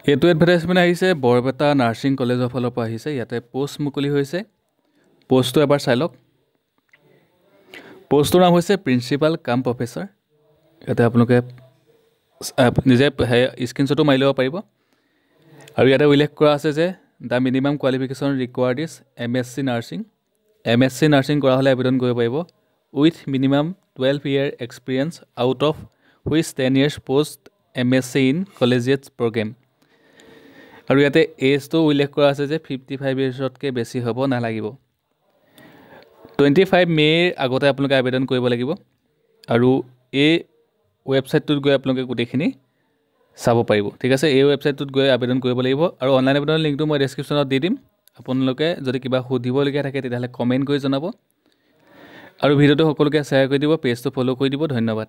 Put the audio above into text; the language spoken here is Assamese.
এইটো এডভাৰটাইজমেণ্ট আহিছে বৰপেটা নাৰ্ছিং কলেজৰ ফালৰ পৰা আহিছে। ইয়াতে পোষ্ট মুকলি হৈছে। পোষ্টটো এবাৰ চাই লওক। পোষ্টটোৰ নাম হৈছে প্ৰিন্সিপাল কাম প্ৰফেচাৰ। ইয়াতে আপোনালোকে নিজে স্ক্ৰীনশ্বটো মাৰি ল'ব পাৰিব। আৰু ইয়াতে উল্লেখ কৰা আছে যে the minimum qualification required is MSc nursing. MSc nursing কৰা হ'লে আবেদন কৰিব পাৰিব with minimum 12 year experience out of which 10 years post MSc in collegiate program. আৰু ইয়াতে এজটো উল্লেখ কৰা আছে যে 55 yearsতকৈ বেছি হ'ব নালাগিব। 25 মে'ৰ আগতে আপোনালোকে আবেদন কৰিব লাগিব। আৰু এই ৱেবছাইটটোত গৈ আপোনালোকে গোটেইখিনি চাব পাৰিব। ঠিক আছে, এই ৱেবছাইটটোত গৈ আবেদন কৰিব লাগিব। আৰু অনলাইন আবেদনৰ লিংকটো মই ডেছক্ৰিপশ্যনত দি দিম। আপোনালোকে যদি কিবা সুধিবলগীয়া থাকে তেতিয়াহ'লে কমেণ্ট কৰি জনাব। আৰু ভিডিঅ'টো সকলোকে শ্বেয়াৰ কৰি দিব, পেজটো ফ'ল' কৰি দিব। ধন্যবাদ।